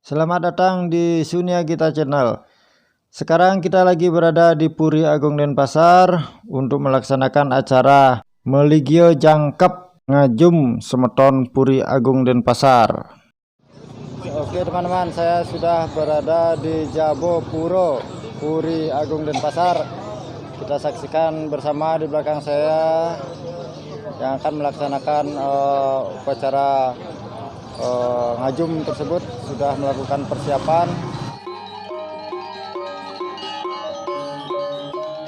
Selamat datang di Sunia Gita Channel. Sekarang kita lagi berada di Puri Agung Denpasar untuk melaksanakan acara Meligio Jangkep Ngajum Semeton Puri Agung Denpasar. Oke teman-teman, saya sudah berada di Jabo Puro Puri Agung Denpasar. Kita saksikan bersama di belakang saya yang akan melaksanakan upacara ngajum tersebut. Sudah melakukan persiapan.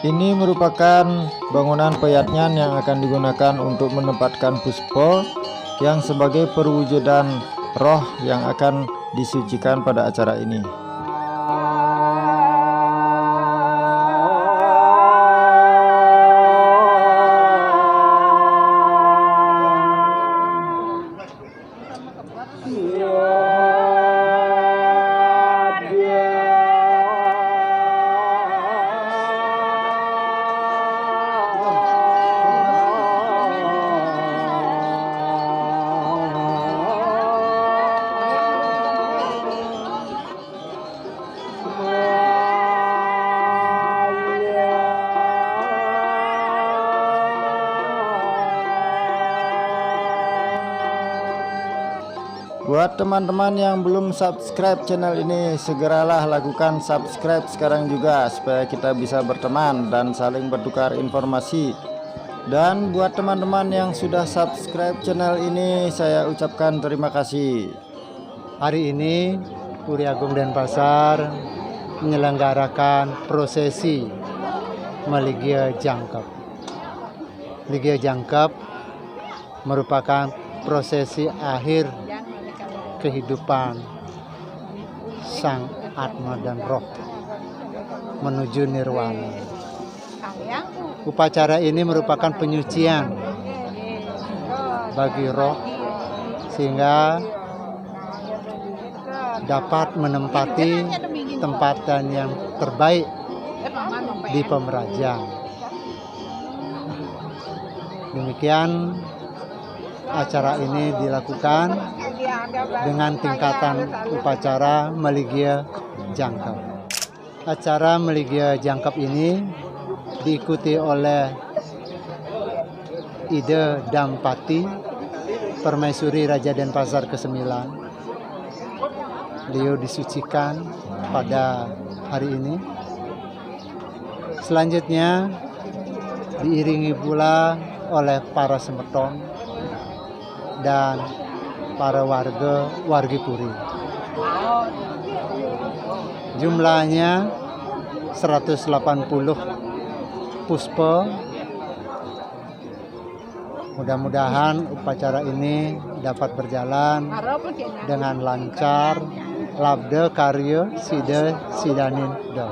Ini merupakan bangunan peyatnyan yang akan digunakan untuk menempatkan puspa yang sebagai perwujudan roh yang akan disucikan pada acara ini. Buat teman-teman yang belum subscribe channel ini, segeralah lakukan subscribe sekarang juga supaya kita bisa berteman dan saling bertukar informasi. Dan buat teman-teman yang sudah subscribe channel ini, saya ucapkan terima kasih. Hari ini Puri Agung Denpasar menyelenggarakan prosesi Meligio Jangkep. Meligio Jangkep merupakan prosesi akhir kehidupan sang Atma dan Roh menuju nirwana. Upacara ini merupakan penyucian bagi roh sehingga dapat menempati tempatan yang terbaik di Pemerajang. Demikian acara ini dilakukan dengan tingkatan upacara Meligio Jangkep. Acara Meligio Jangkep ini diikuti oleh Ide Dampati, Permaisuri Raja Denpasar ke-9. Beliau disucikan pada hari ini. Selanjutnya diiringi pula oleh para semeton dan para wargi Puri. Jumlahnya 180 puspa. Mudah-mudahan upacara ini dapat berjalan dengan lancar. Labda karya sida sidanin do.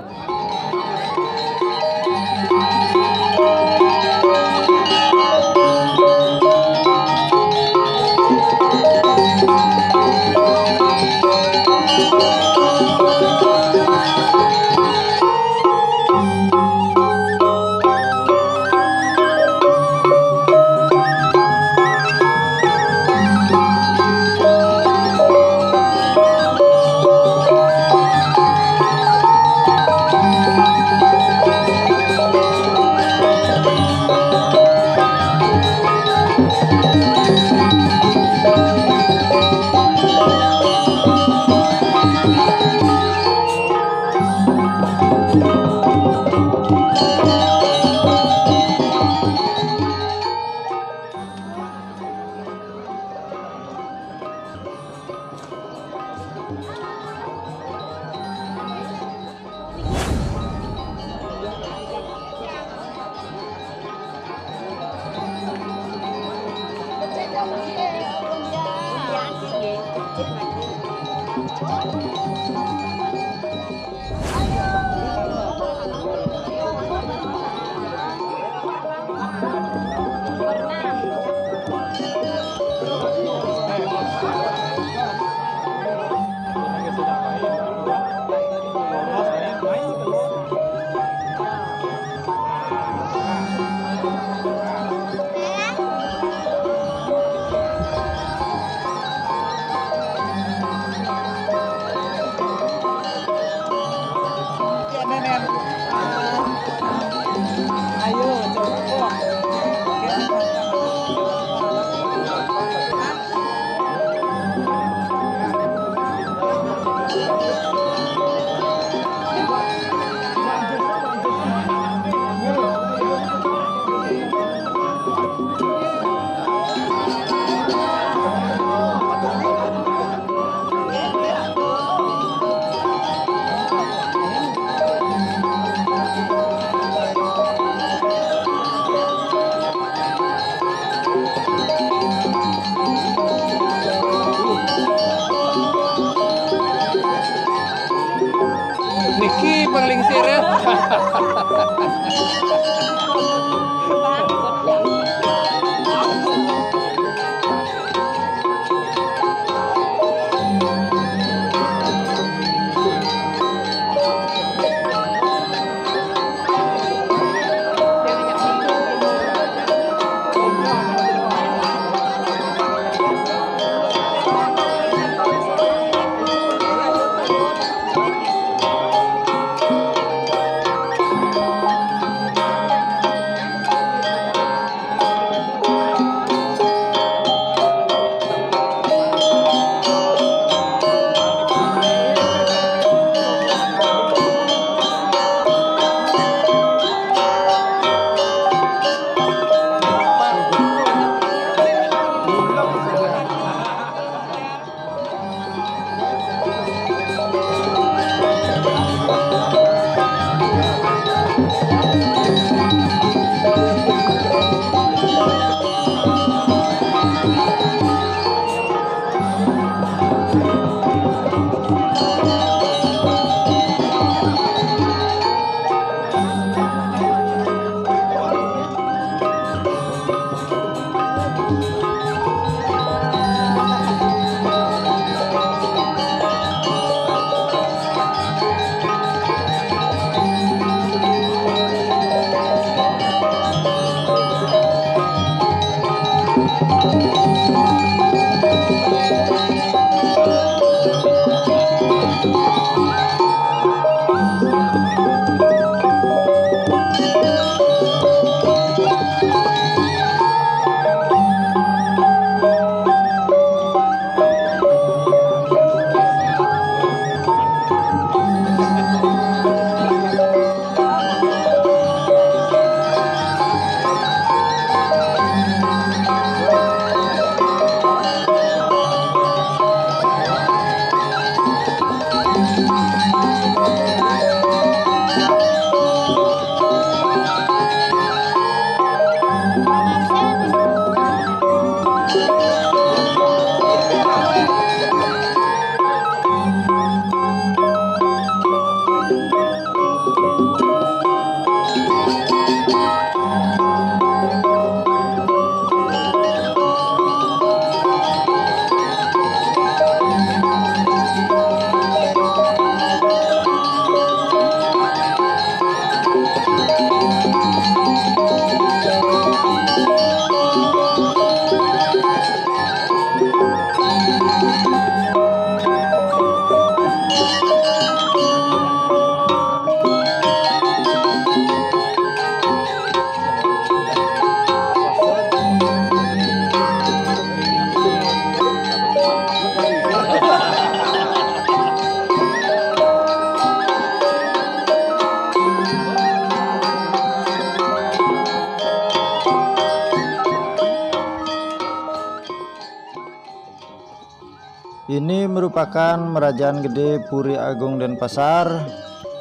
Ini merupakan Merajaan Gede Puri Agung Denpasar,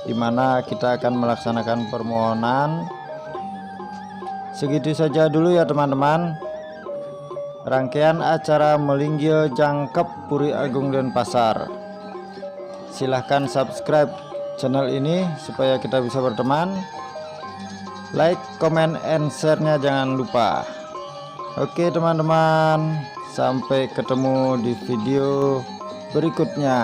di mana kita akan melaksanakan permohonan. Segitu saja dulu ya teman-teman, rangkaian acara Melinggio Jangkep Puri Agung Denpasar. Silahkan subscribe channel ini supaya kita bisa berteman. Like, comment, and share-nya jangan lupa. Oke teman-teman, sampai ketemu di video berikutnya.